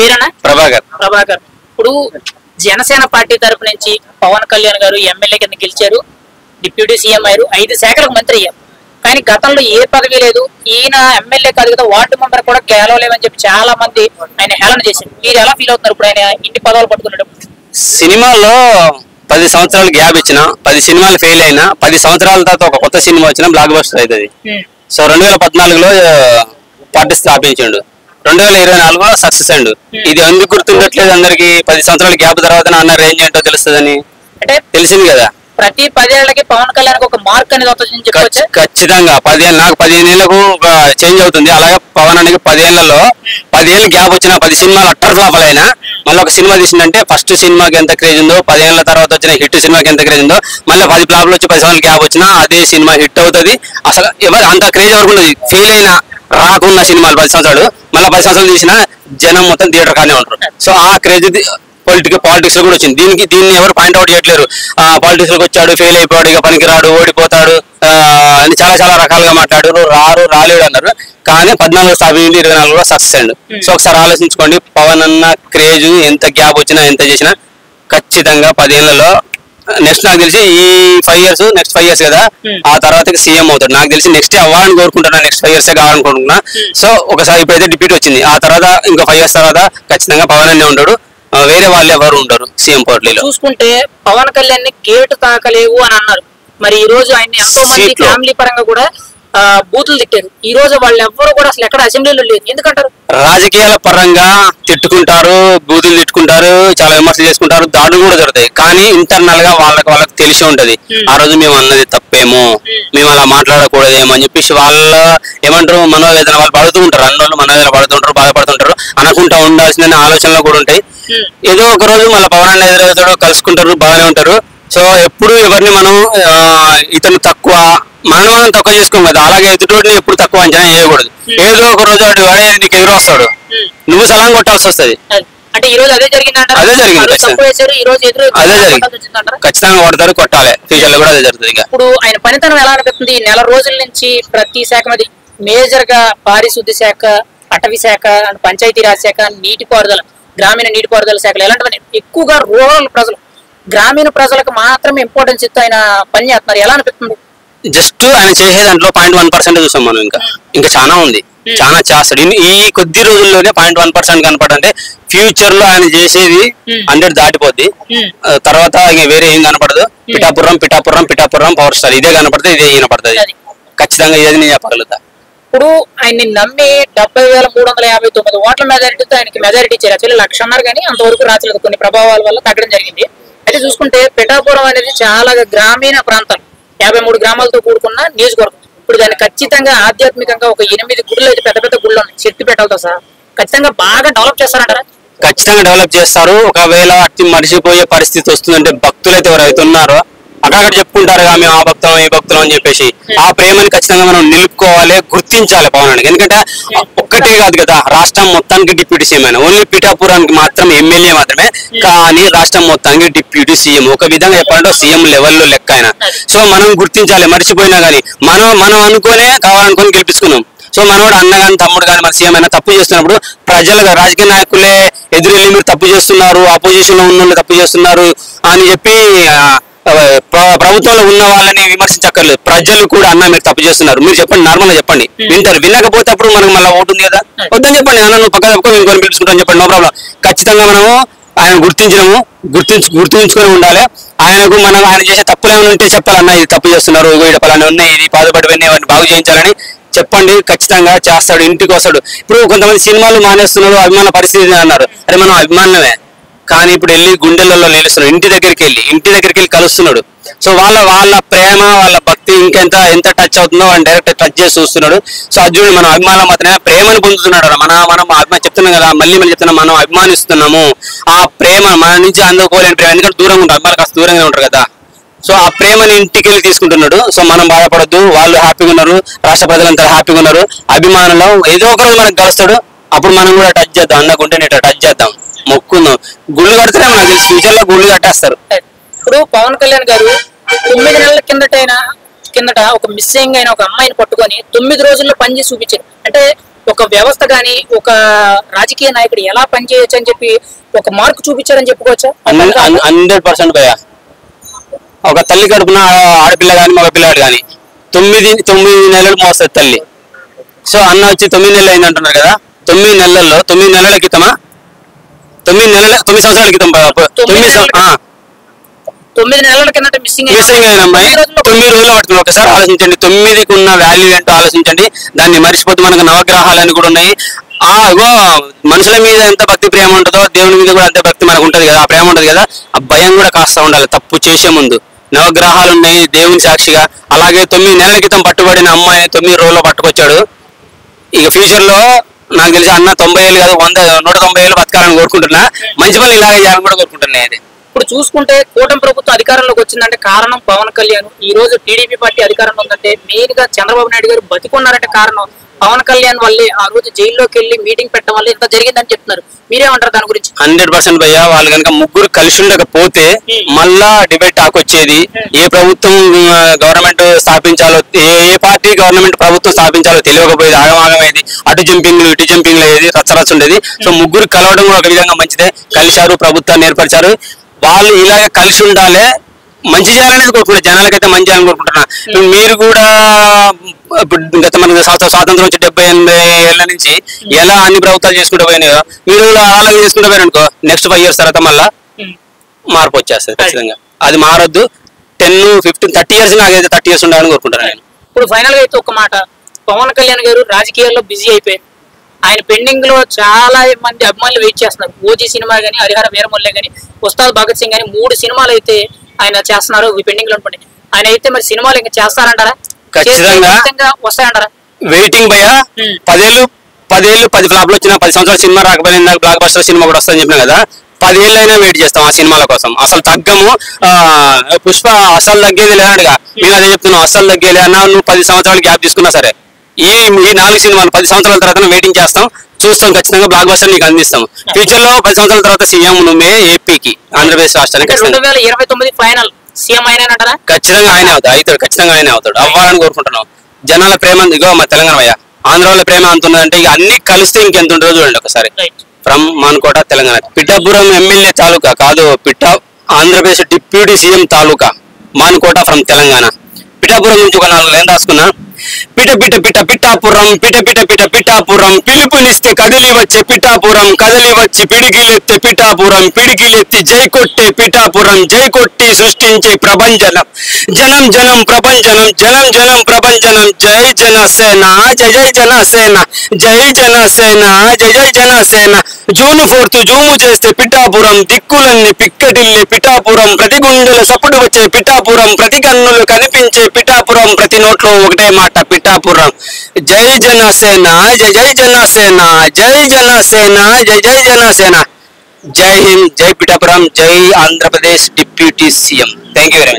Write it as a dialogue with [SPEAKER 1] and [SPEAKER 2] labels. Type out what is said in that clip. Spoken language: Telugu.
[SPEAKER 1] పేరేనా?
[SPEAKER 2] ప్రభాకర్.
[SPEAKER 1] ప్రభాకర్. ఇప్పుడు జనసేన పార్టీ తరపు నుంచి పవన్ కళ్యాణ్ గారు ఎమ్మెల్యే కింద గెలిచారు, డిప్యూటీ సీఎం అయ్యారు, 5 శాఖలకు మంత్రి అయ్యారు. కానీ గతంలో ఏ పదవి లేదు. ఈయన ఎమ్మెల్యే కాదు కదా, వార్డు మెంబర్ కూడా గెలవలేమని చెప్పి చాలా మంది ఆయన హేళన చేశారు. మీరు ఎలా ఫీల్ అవుతున్నారు ఇప్పుడు ఆయన ఇన్ని పదవులు పట్టుకున్నాడు?
[SPEAKER 2] సినిమాలో 10 సంవత్సరాలు గ్యాప్ ఇచ్చిన, 10 సినిమాలు ఫెయిల్ అయినా, 10 సంవత్సరాల తర్వాత ఒక కొత్త సినిమా వచ్చిన బ్లాక్ బస్టర్ అవుతుంది. సో 2014లో పార్టీ స్థాపించాడు, 2024లో సక్సెస్ అయ్యాడు. ఇది ఎందుకు గుర్తుండట్లేదు అందరికి? 10 సంవత్సరాల గ్యాప్ తర్వాత అన్న రేంజ్ ఏంటో తెలుస్తుందని
[SPEAKER 1] అంటే
[SPEAKER 2] తెలిసింది కదా.
[SPEAKER 1] ప్రతి 10 ఏళ్లకి పవన్ కళ్యాణ్ ఒక మార్క్ అనేది అవుతుంది చెప్పొచ్చు.
[SPEAKER 2] ఖచ్చితంగా 10 ఏళ్ళు, నాకు 15 ఏళ్ళకు చేంజ్ అవుతుంది. అలాగే పవన్ అనికి 10 ఏళ్లలో 10 ఏళ్ళు గ్యాప్ వచ్చిన 10 సినిమాలు అట్టర్ ఫ్లాప్ అయినా మళ్ళీ ఒక సినిమా తీసిందంటే ఫస్ట్ సినిమాకి ఎంత క్రేజ్ ఉందో, 10 ఏళ్ల తర్వాత వచ్చిన హిట్ సినిమాకి ఎంత క్రేజ్ ఉందో, మళ్ళీ 10 ఫ్లాప్లు వచ్చి 10 సంవత్సరాలు గ్యాప్ వచ్చినా అదే సినిమా హిట్ అవుతుంది. అసలు ఎవరు అంత క్రేజ్ ఎవరికి ఉండదు. ఫెయిల్ అయినా రాకున్న సినిమాలు 10 సంవత్సరాలు మళ్ళీ 10 సంవత్సరాలు తీసిన జనం మొత్తం థియేటర్ కానీ ఉంటారు. సో ఆ క్రేజ్ పాలిటిక్స్ లో కూడా వచ్చింది. దీన్ని ఎవరు పాయింట్అవుట్ చేయట్లేరు. పాలిటిక్స్ లోకి వచ్చాడు, ఫెయిల్ అయిపోయాడు, ఇక పనికిరాడు, ఓడిపోతాడు అని చాలా రకాలుగా మాట్లాడారు. రాలేడు అన్నారు. కానీ 14 స్థాపించి 24లో సక్సెస్ అయ్యాడు. సో ఒకసారి ఆలోచించుకోండి, పవన్ అన్న క్రేజ్ ఎంత గ్యాప్ వచ్చినా ఎంత చేసినా ఖచ్చితంగా 10 ఏళ్లలో నెక్స్ట్ నాకు తెలిసి ఈ 5 years నెక్స్ట్ 5 years కదా, ఆ తర్వాత సీఎం అవుతాడు. నాకు తెలిసి నెక్స్ట్ అవ్వాలని కోరుకుంటున్నా, నెక్స్ట్ 5 years కావాలనుకుంటున్నా. సో ఒకసారి ఇప్పుడైతే డిప్యూటీ వచ్చింది, ఆ తర్వాత ఇంకో 5 years తర్వాత ఖచ్చితంగా పవన్ అనే ఉంటాడు. వేరే వాళ్ళు ఎవరు ఉండరు సీఎం పోర్ట్లీలో.
[SPEAKER 1] చూసుకుంటే పవన్ కళ్యాణ్ ని గేటు తాకలేవు అని అన్నారు. మరి ఈ రోజు ఆయన ఎంతో మంది ఫ్యామిలీ పరంగా కూడా బూతులు తిట్టారు. ఈ రోజు వాళ్ళు ఎవ్వరు కూడా అసలు ఎక్కడ అసెంబ్లీలో లేదు. ఎందుకంటారు?
[SPEAKER 2] రాజకీయాల పరంగా తిట్టుకుంటారు, బూతులు తిట్టుకుంటారు, చాలా విమర్శలు చేసుకుంటారు, దాడులు కూడా జరుగుతాయి. కానీ ఇంటర్నల్ గా వాళ్ళకి తెలిసి ఉంటది, ఆ రోజు మేము అన్నది తప్పేమో, మేము అలా మాట్లాడకూడదేమో అని చెప్పేసి వాళ్ళ ఏమంటారు మనోవేదన వాళ్ళు పడుతూ ఉంటారు. అన్నోళ్ళు మనోవేదన పడుతుంటారు, బాధపడుతుంటారు, అనుకుంటా ఉండాల్సిన ఆలోచనలు కూడా ఉంటాయి. ఏదో ఒక రోజు మళ్ళీ పవన్ అన్న ఎదురవుతాడు, కలుసుకుంటారు, బాగానే ఉంటారు. సో ఎప్పుడు ఎవరిని మనం ఇతను తక్కువ మనం తక్కువ చేసుకోం కదా, అలాగే ఎదుటోడిని ఎప్పుడు తక్కువ అంచనా వేయకూడదు. ఏదో ఒక రోజు వాడు వాడే నీకు ఎదురు వస్తాడు, నువ్వు సలాం కొట్టాల్సి వస్తుంది.
[SPEAKER 1] అంటే ఈ రోజు అదే జరిగింది.
[SPEAKER 2] అదే జరిగింది, ఖచ్చితంగా కొడతారు, కొట్టాలి. ఫ్యూచర్ లో కూడా అదే జరుగుతుంది.
[SPEAKER 1] ఇప్పుడు ఆయన పనితనం ఎలా అనిపిస్తుంది? ఈ నెల రోజుల నుంచి ప్రతి శాఖ మీద మేజర్ గా పారిశుద్ధ్య శాఖ, అటవీ శాఖ, పంచాయతీరాజ్ శాఖ, నీటిపారుదల, గ్రామీణ నీటిపారుదల శాఖలు ఎలాంటివన్నీ ఎక్కువగా రూరల్ ప్రజలు, గ్రామీణ ప్రజలకు మాత్రమే ఇంపార్టెన్స్ ఇస్తూ ఆయన పని చేస్తున్నారు. ఎలా అనిపిస్తుంది?
[SPEAKER 2] జస్ట్ ఆయన చేసే దాంట్లో 0.1% చూసాం మనం. ఇంకా చాలా ఉంది, చాలా చేస్తాడు. ఈ కొద్ది రోజుల్లోనే 0.1% కనపడంటే ఫ్యూచర్ లో ఆయన చేసేది 100 దాటిపోద్ది. తర్వాత ఇంకా వేరే ఏం కనపడదు. పిఠాపురం పవర్ స్టార్ ఇదే కనపడుతుంది, ఇదే కనపడుతుంది. ఖచ్చితంగా ఏది నేను చెప్పగలుగుతా.
[SPEAKER 1] ఇప్పుడు ఆయన్ని నమ్మి 70,359 ఓట్ల మెజారిటీతో ఆయనకి మెజారిటీ ఇచ్చారు. యాక్చువల్లీ 1,00,000 కానీ అంతవరకు రాచలేదు, కొన్ని ప్రభావాల వల్ల తగ్గడం జరిగింది. అయితే చూసుకుంటే పిఠాపురం అనేది చాలా గ్రామీణ ప్రాంతం, 53 గ్రామాలతో కూడుకున్న నియోజకవర్గం. ఇప్పుడు దాన్ని ఖచ్చితంగా ఆధ్యాత్మికంగా ఒక 8 గుళ్ళు అయితే పెద్ద పెద్ద గుళ్ళు ఉన్నాయి, శక్తిపీఠాలతో సహా, ఖచ్చితంగా బాగా డెవలప్ చేస్తారంటారా?
[SPEAKER 2] ఖచ్చితంగా డెవలప్ చేస్తారు. ఒకవేళ అట్టి మర్చిపోయే పరిస్థితి వస్తుందంటే భక్తులు అయితే ఎవరైతే ఉన్నారో అక్కడ చెప్పుకుంటారు మేము ఆ భక్తులం ఈ భక్తులం అని చెప్పేసి. ఆ ప్రేమని ఖచ్చితంగా మనం నిలుపుకోవాలి, గుర్తించాలి పవనానికి. ఎందుకంటే ఒక్కటే కాదు కదా, రాష్ట్రం మొత్తానికి డిప్యూటీ సీఎం అయినా, ఓన్లీ పిఠాపురానికి మాత్రం ఎమ్మెల్యే మాత్రమే, కానీ రాష్ట్రం మొత్తానికి డిప్యూటీ సీఎం. ఒక విధంగా చెప్పాలంటే సీఎం లెవెల్లో లెక్క అయినా. సో మనం గుర్తించాలి, మర్చిపోయినా కానీ మనం అనుకునే కావాలనుకుని గెలిపించుకున్నాం. సో మనోడు అన్న కానీ తమ్ముడు కానీ మన సీఎం అయినా తప్పు చేస్తున్నప్పుడు ప్రజలుగా రాజకీయ నాయకులే ఎదురెళ్ళి మీరు తప్పు చేస్తున్నారు, ఆపోజిషన్ లో ఉన్న తప్పు చేస్తున్నారు అని చెప్పి ప్రభుత్వంలో ఉన్న వాళ్ళని విమర్శించక్కర్లేదు. ప్రజలు కూడా అన్న మీరు తప్పు చేస్తున్నారు, మీరు చెప్పండి, నార్మల్ గా చెప్పండి, వింటారు. వినకపోతే అప్పుడు మనకు మళ్ళీ ఓటుంది కదా, వద్దని చెప్పండి, అన్న నువ్వు పక్క తప్పుకో ఇంకొని పిలుచుకుంటాను చెప్పండి, నో ప్రాబ్లం. ఖచ్చితంగా మనము ఆయన గుర్తుంచుకొని ఉండాలి. ఆయనకు మనం ఆయన చేసే తప్పులు ఏమైనా ఉంటే చెప్పాలన్నా, ఇది తప్పు చేస్తున్నారు, ఇది పలానా ఉన్నాయి, ఇది బాధపడిపోయినాయి, అవన్నీ బాగు చేయించాలని చెప్పండి. ఖచ్చితంగా చేస్తాడు, ఇంటికి వస్తాడు. ఇప్పుడు కొంతమంది సినిమాలు మానేస్తున్నారు, అభిమాన పరిస్థితి అన్నారు. అరే మనం అభిమానమే, కానీ ఇప్పుడు వెళ్ళి గుండెలలో నిలుస్తున్నాడు, ఇంటి దగ్గరికి వెళ్ళి కలుస్తున్నాడు. సో వాళ్ళ ప్రేమ, వాళ్ళ భక్తి ఎంత టచ్ అవుతుందో వాళ్ళు డైరెక్ట్ టచ్ చేసి చూస్తున్నాడు. సో అర్జునుడు మనం అభిమానం మాత్రమే ప్రేమను పొందుతున్నాడు. మనం అభిమానం చెప్తున్నాం కదా, మళ్ళీ చెప్తున్నాం, మనం అభిమానిస్తున్నాము. ఆ ప్రేమ మన నుంచి అందుకోలేని ప్రేమ, ఎందుకంటే దూరంగా ఉంటారు, అభిమానులు కాస్త దూరంగా ఉంటారు కదా. సో ఆ ప్రేమని ఇంటికి వెళ్ళి తీసుకుంటున్నాడు. సో మనం బాధపడద్దు, వాళ్ళు హ్యాపీగా ఉన్నారు, రాష్ట్ర ప్రజలంతా హ్యాపీగా ఉన్నారు. అభిమానులు ఏదో ఒక రోజు మనకు కలుస్తాడు, అప్పుడు మనం కూడా టచ్ చేద్దాం, అన్నకుంటే నేను టచ్ చేద్దాం, మొక్కుందాం. గుళ్ళు కడితేనే మనకి ఫ్యూచర్ లో గుళ్ళు కట్టేస్తారు.
[SPEAKER 1] ఇప్పుడు పవన్ కళ్యాణ్ గారు 9 నెలల కిందట ఒక మిస్సింగ్ అయిన ఒక అమ్మాయిని పట్టుకొని 9 రోజుల్లో పనిచేసి చూపించారు. అంటే ఒక వ్యవస్థ గాని ఒక రాజకీయ నాయకుడు ఎలా పనిచేయచ్చు అని చెప్పి ఒక మార్కు చూపించారని చెప్పుకోవచ్చా?
[SPEAKER 2] 100% భయ్యా. ఒక తల్లి కడుపున ఆడపిల్ల గాని మగ పిల్లాడు గాని 9 నెలలు మోస్తుంది తల్లి. సో అన్న వచ్చి 9 నెలలు అయింది అంటున్నారు కదా. 9 నెలల్లో 9 నెలల క్రితమా 9 సంవత్సరాల క్రితం
[SPEAKER 1] 9 నెలల కిందట మిస్సింగ్
[SPEAKER 2] అయిన అమ్మాయి 9 రోజులు పడుతుంది. ఒకసారి ఆలోచించండి, 9కి ఉన్న వాల్యూ ఏంటో ఆలోచించండి. దాన్ని మర్చిపోతే మనకు నవగ్రహాలని కూడా ఉన్నాయి. మనుషుల మీద ఎంత భక్తి ప్రేమ ఉంటుందో దేవుని మీద కూడా అంతే భక్తి మనకు ఉంటది కదా, ఆ ప్రేమ ఉంటది కదా. ఆ భయం కూడా కాస్త ఉండాలి తప్పు చేసే ముందు. నవగ్రహాలు ఉన్నాయి దేవుని సాక్షిగా. అలాగే 9 నెలల క్రితం పట్టుబడిన అమ్మాయి 9 రోజుల్లో పట్టుకొచ్చాడు. ఇక ఫ్యూచర్ లో నాకు తెలిసి అన్న 90 ఏళ్ళు కాదు 190 ఏళ్ళు బతకాలని కోరుకుంటున్నా. మంచి పనులు ఇలాగే చేయాలని కూడా కోరుకుంటున్నా. అది
[SPEAKER 1] ఇప్పుడు చూసుకుంటే కూటమి ప్రభుత్వం అధికారంలోకి వచ్చిందంటే కారణం పవన్ కళ్యాణ్. ఈ రోజు టీడీపీ పార్టీ అధికారంలో ఉందంటే మెయిన్ గా చంద్రబాబు నాయుడు గారు బతికున్నారంటే కారణం పవన్ కళ్యాణ్ వల్లే. ఆ రోజు జైల్లోకి వెళ్లి మీటింగ్ పెట్టడం వల్ల ఇంత జరిగిందని చెప్తున్నారు. మీరేమంటారు దాని గురించి?
[SPEAKER 2] 100% భయ్యా. వాళ్ళు కనుక ముగ్గురు కలిసి ఉండకపోతే మళ్ళా డిబేట్ టాక్ వచ్చేది. ఏ ప్రభుత్వం గవర్నమెంట్ స్థాపించాలో, ఏ పార్టీ గవర్నమెంట్ ప్రభుత్వం స్థాపించాలో తెలియకపోయేది, ఆగమాగమేది, అటు జంపింగ్ ఇటు జంపింగ్ అయ్యేది, రచ్చరచ్చ ఉండేది. సో ముగ్గురు కలవడం ఒక విధంగా మంచిదే. కలిశారు, ప్రభుత్వాన్ని ఏర్పరిచారు. వాళ్ళు ఇలాగ కలిసి ఉండాలి, మంచి చేయాలనేది కోరుకుంటున్నారు. జనాలకైతే మంచి చేయాలని కోరుకుంటున్నా. మీరు కూడా గత మనకి స్వాతంత్రం వచ్చి 70-80 ఏళ్ల నుంచి ఎలా అన్ని ప్రభుత్వాలు చేసుకుంటూ పోయినాయో మీరు కూడా అలాగే చేసుకుంటూ పోయారనుకో, నెక్స్ట్ 5 years తర్వాత మళ్ళా మార్పు వచ్చేస్తుంది ఖచ్చితంగా. అది మారొద్దు. 10, 15, 30 years నాకైతే 30 years ఉండాలని కోరుకుంటున్నాను నేను.
[SPEAKER 1] ఇప్పుడు ఫైనల్ గా అయితే ఒక మాట, పవన్ కళ్యాణ్ గారు రాజకీయాల్లో బిజీ అయిపోయారు. ఆయన పెండింగ్ లో చాలా మంది అభిమానులు వెయిట్ చేస్తున్నారు. ఓజీ సినిమా గానీ, హరిహర వీరమల్లె గానీ, ఉస్తాద్ భగత్ సింగ్ గానీ 3 సినిమాలు అయితే ఆయన చేస్తున్నారు. పెండింగ్ లో ఉంటుంది. ఆయన అయితే మరి సినిమాలు ఇంకా చేస్తారంటారా?
[SPEAKER 2] ఖచ్చితంగా
[SPEAKER 1] వస్తాయంటారా?
[SPEAKER 2] వెయిటింగ్ భయ్యా. 10 ఫ్లాప్లు వచ్చినా 10 సంవత్సరాల సినిమా రాకపోయినా బ్లాక్ బస్టర్ సినిమా కూడా వస్తుందని చెప్పినా కదా. 10 ఏళ్ళైనా వెయిట్ చేస్తాం ఆ సినిమాల కోసం. అసలు తగ్గము. పుష్ప అసలు తగ్గేది లేదనగా నేను అదే చెప్తున్నాను. అసలు తగ్గేది అన్నా నువ్వు 10 సంవత్సరాలు గ్యాప్ తీసుకున్నా సరే ఈ 4 సినిమాలు 10 సంవత్సరాల తర్వాత వెయిటింగ్ చేస్తాం, చూస్తాం. ఖచ్చితంగా బ్లాక్ బస్టర్ నీకు అందిస్తాం. ఫ్యూచర్ లో 10 సంవత్సరాల తర్వాత సీఎం నువ్వే ఏపీకి, ఆంధ్రప్రదేశ్ రాష్ట్రానికి
[SPEAKER 1] 2029 ఫైనల్ సీఎం అయినా
[SPEAKER 2] ఖచ్చితంగా ఆయనే అవుతాడు. ఖచ్చితంగా ఆయనే అవుతాడు. అవ్వాలని కోరుకుంటున్నాం. జనాల ప్రేమ ఇగో మా తెలంగాణ అయ్యా, ఆంధ్ర వాళ్ళ ప్రేమ అంటున్నదంటే ఇక అన్ని కలిస్తే ఇంకెంత ఉంటుందో చూడండి ఒకసారి. ఫ్రమ్ మానుకోట తెలంగాణ. పిఠాపురం ఎమ్మెల్యే తాలూకా కాదు, Andhra Pradesh deputy CM taluka Manukota from Telangana. Pithapuram నుంచి ఒక 4 లైన్ రాసుకున్నా. పిఠాపురం పిఠాపురం పిలుపునిస్తే కదిలి వచ్చే పిఠాపురం, కదిలి వచ్చి పిడికిలెత్తే పిఠాపురం, పిడికిలెత్తి జై కొట్టే పిఠాపురం, జై కొట్టి సృష్టించే ప్రభంజనం. జనం జనం ప్రభంజనం, జనం జనం ప్రభంజనం. జై జనసేన, జై జై జనసేన, జై జనసేన, జై జై జనసేన. జూన్ 4th జూము చేస్తే పిఠాపురం, దిక్కులన్నీ పిక్కటిల్లే పిఠాపురం, ప్రతి గుండెల సప్పుడు వచ్చే పిఠాపురం, ప్రతి కన్నులు కనిపించే పిఠాపురం, ప్రతి నోట్లో ఒకటే మాట పిఠాపురం. జై జనసేన, జై జై జనసేన, జై జనసేన, జై జై జనసేన. జై హింద్, జై పిఠాపురం, జై Andhra Pradesh deputy CM. Thank you very much.